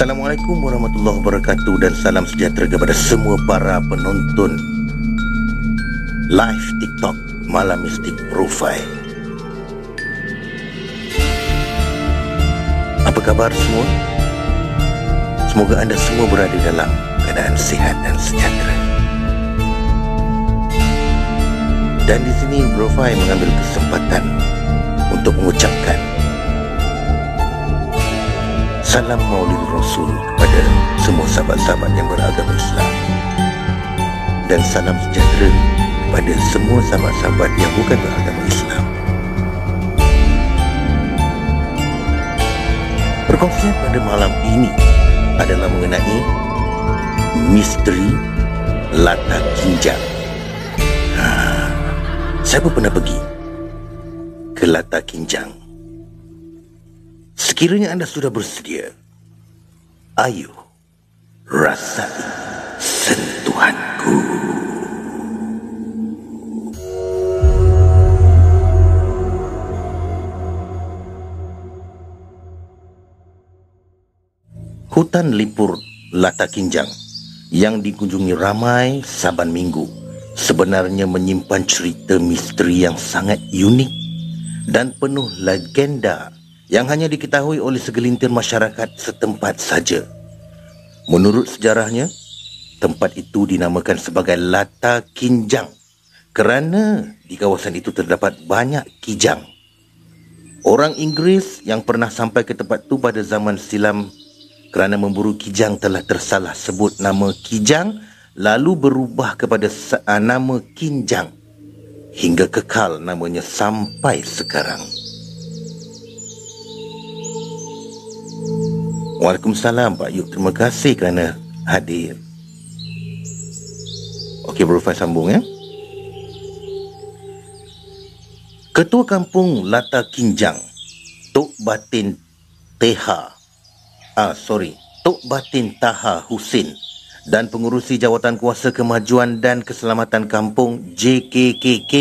Assalamualaikum warahmatullahi wabarakatuh dan salam sejahtera kepada semua para penonton live TikTok Malam Mistik Profile. Apa kabar semua? Semoga anda semua berada dalam keadaan sihat dan sejahtera. Dan di sini Profile mengambil kesempatan untuk mengucapkan salam Maulid Rasul kepada semua sahabat-sahabat yang beragama Islam, dan salam sejahtera kepada semua sahabat-sahabat yang bukan beragama Islam. Perkongsian pada malam ini adalah mengenai misteri Lata Kinjang. Siapa pernah pergi ke Lata Kinjang? Sekiranya anda sudah bersedia, ayo rasai sentuhanku. Hutan Lipur Lata Kinjang yang dikunjungi ramai saban minggu sebenarnya menyimpan cerita misteri yang sangat unik dan penuh legenda yang hanya diketahui oleh segelintir masyarakat setempat saja. Menurut sejarahnya, tempat itu dinamakan sebagai Lata Kinjang kerana di kawasan itu terdapat banyak kijang. Orang Inggeris yang pernah sampai ke tempat itu pada zaman silam kerana memburu kijang telah tersalah sebut nama kijang, lalu berubah kepada nama Kinjang hingga kekal namanya sampai sekarang. Waalaikumsalam Pak Yuk, terima kasih kerana hadir. Okey, Profile sambung ya. Ketua Kampung Lata Kinjang, Tok Batin Taha Husin dan pengurusi Jawatan Kuasa Kemajuan dan Keselamatan Kampung JKKK,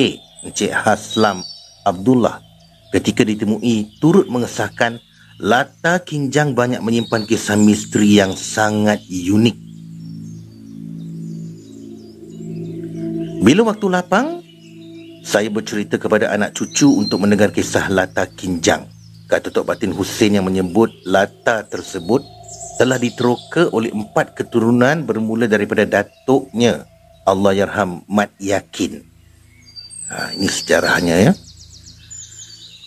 Encik Haslam Abdullah, ketika ditemui turut mengesahkan Lata Kinjang banyak menyimpan kisah misteri yang sangat unik. Bila waktu lapang, saya bercerita kepada anak cucu untuk mendengar kisah Lata Kinjang. Kata Tok Batin Husin yang menyebut Lata tersebut telah diteroka oleh 4 keturunan bermula daripada datuknya, Allahyarham Mat Yakin. Ini sejarahnya ya.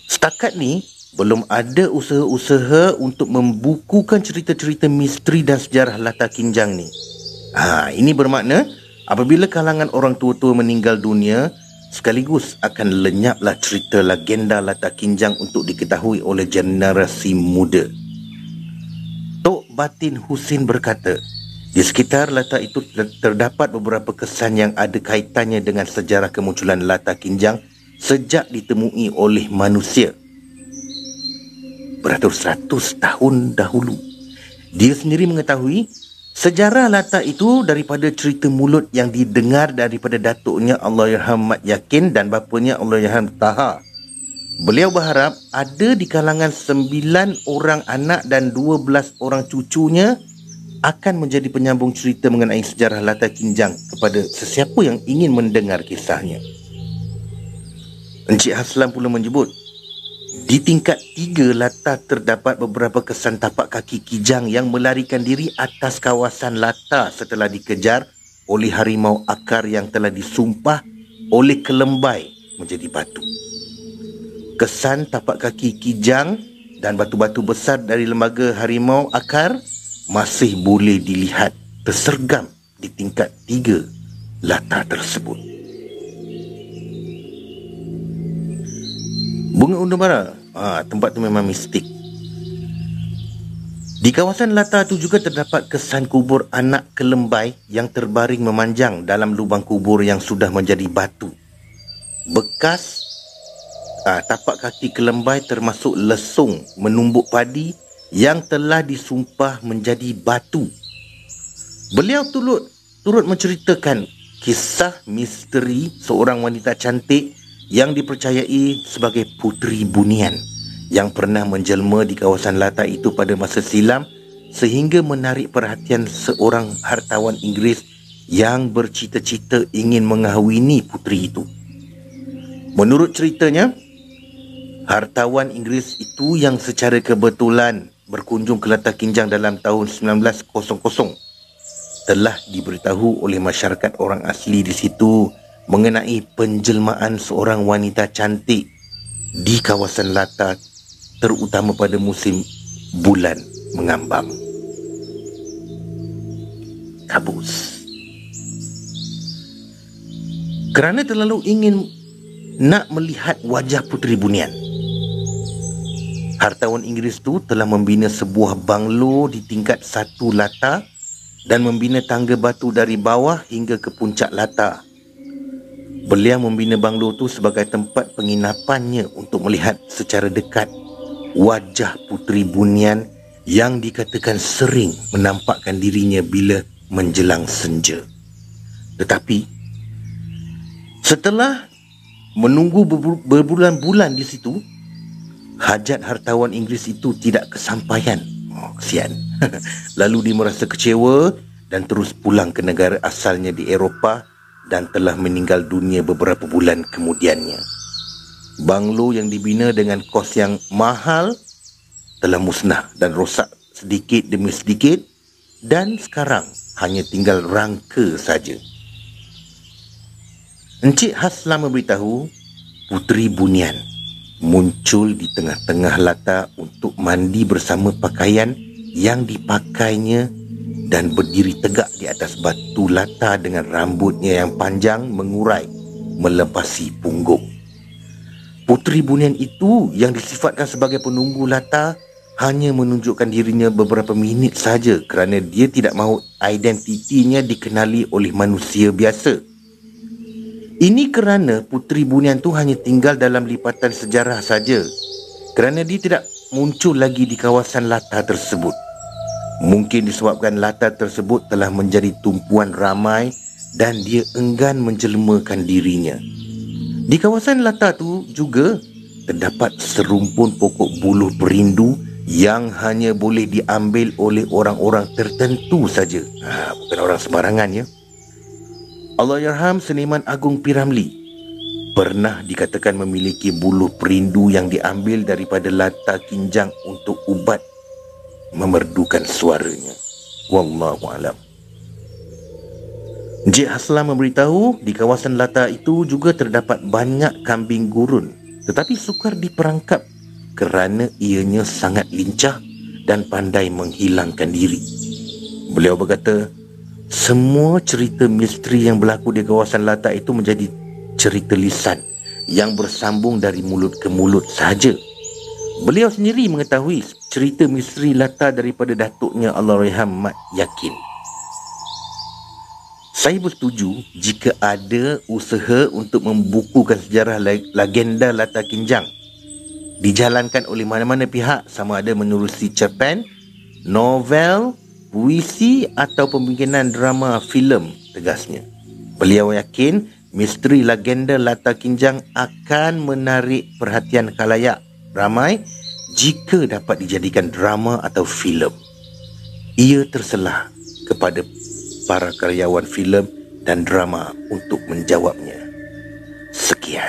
Setakat ni belum ada usaha-usaha untuk membukukan cerita-cerita misteri dan sejarah Lata Kinjang ni. Ini bermakna apabila kalangan orang tua-tua meninggal dunia, sekaligus akan lenyaplah cerita legenda Lata Kinjang untuk diketahui oleh generasi muda. Tok Batin Husin berkata, di sekitar Lata itu terdapat beberapa kesan yang ada kaitannya dengan sejarah kemunculan Lata Kinjang sejak ditemui oleh manusia beratus-ratus tahun dahulu. Dia sendiri mengetahui sejarah Lata itu daripada cerita mulut yang didengar daripada datuknya Allahyarham Mat Yakin dan bapanya Allahyarham Taha. Beliau berharap ada di kalangan 9 orang anak dan 12 orang cucunya akan menjadi penyambung cerita mengenai sejarah Lata Kinjang kepada sesiapa yang ingin mendengar kisahnya. Encik Haslam pula menyebut, di tingkat 3 Lata terdapat beberapa kesan tapak kaki kijang yang melarikan diri atas kawasan Lata setelah dikejar oleh harimau akar yang telah disumpah oleh kelembai menjadi batu. Kesan tapak kaki kijang dan batu-batu besar dari lembaga harimau akar masih boleh dilihat tersergam di tingkat 3 Lata tersebut. Bunga Undang Bara, tempat tu memang mistik. Di kawasan Lata tu juga terdapat kesan kubur anak kelembai yang terbaring memanjang dalam lubang kubur yang sudah menjadi batu. Bekas tapak kaki kelembai termasuk lesung menumbuk padi yang telah disumpah menjadi batu. Beliau turut menceritakan kisah misteri seorang wanita cantik yang dipercayai sebagai Puteri Bunian yang pernah menjelma di kawasan Lata itu pada masa silam sehingga menarik perhatian seorang hartawan Inggeris yang bercita-cita ingin mengahwini puteri itu. Menurut ceritanya, hartawan Inggeris itu yang secara kebetulan berkunjung ke Latar Kinjang dalam tahun 1900 telah diberitahu oleh masyarakat orang asli di situ mengenai penjelmaan seorang wanita cantik di kawasan Latar, terutama pada musim bulan mengambang. Kabus. Kerana terlalu ingin nak melihat wajah Puteri Bunian, hartawan Inggeris tu telah membina sebuah banglo di tingkat 1 latar dan membina tangga batu dari bawah hingga ke puncak latar. Beliau membina banglo tu sebagai tempat penginapannya untuk melihat secara dekat wajah Puteri Bunian yang dikatakan sering menampakkan dirinya bila menjelang senja. Tetapi setelah menunggu berbulan-bulan di situ, hajat hartawan Inggeris itu tidak kesampaian. Kesian. Lalu dia merasa kecewa dan terus pulang ke negara asalnya di Eropah dan telah meninggal dunia beberapa bulan kemudiannya. Banglo yang dibina dengan kos yang mahal telah musnah dan rosak sedikit demi sedikit, dan sekarang hanya tinggal rangka saja. Encik Haslam memberitahu Puteri Bunian muncul di tengah-tengah latar untuk mandi bersama pakaian yang dipakainya dan berdiri tegak di atas batu latar dengan rambutnya yang panjang mengurai melepasi punggung. Puteri Bunian itu yang disifatkan sebagai penunggu latar hanya menunjukkan dirinya beberapa minit saja kerana dia tidak mahu identitinya dikenali oleh manusia biasa. Ini kerana Puteri Bunian tu hanya tinggal dalam lipatan sejarah saja, kerana dia tidak muncul lagi di kawasan latar tersebut. Mungkin disebabkan latar tersebut telah menjadi tumpuan ramai dan dia enggan menjelmakan dirinya. Di kawasan latar tu juga terdapat serumpun pokok buluh perindu yang hanya boleh diambil oleh orang-orang tertentu saja. Bukan orang sembarangan, ya. Allahyarham Seniman Agung P. Ramlee pernah dikatakan memiliki buluh perindu yang diambil daripada Latar Kinjang untuk ubat memerdukan suaranya. Wallahualam. Encik Haslam memberitahu di kawasan latar itu juga terdapat banyak kambing gurun, tetapi sukar diperangkap kerana ianya sangat lincah dan pandai menghilangkan diri. Beliau berkata, semua cerita misteri yang berlaku di kawasan latar itu menjadi cerita lisan yang bersambung dari mulut ke mulut sahaja. Beliau sendiri mengetahui cerita misteri latar daripada datuknya Allahyarham Mat Yakin. Saya bersetuju jika ada usaha untuk membukukan sejarah legenda Latar Kinjang dijalankan oleh mana-mana pihak, sama ada menerusi cerpen, novel, puisi atau pembikinan drama filem, tegasnya. Beliau yakin misteri legenda Latar Kinjang akan menarik perhatian khalayak ramai jika dapat dijadikan drama atau filem. Ia terselah kepada para karyawan filem dan drama untuk menjawabnya. Sekian.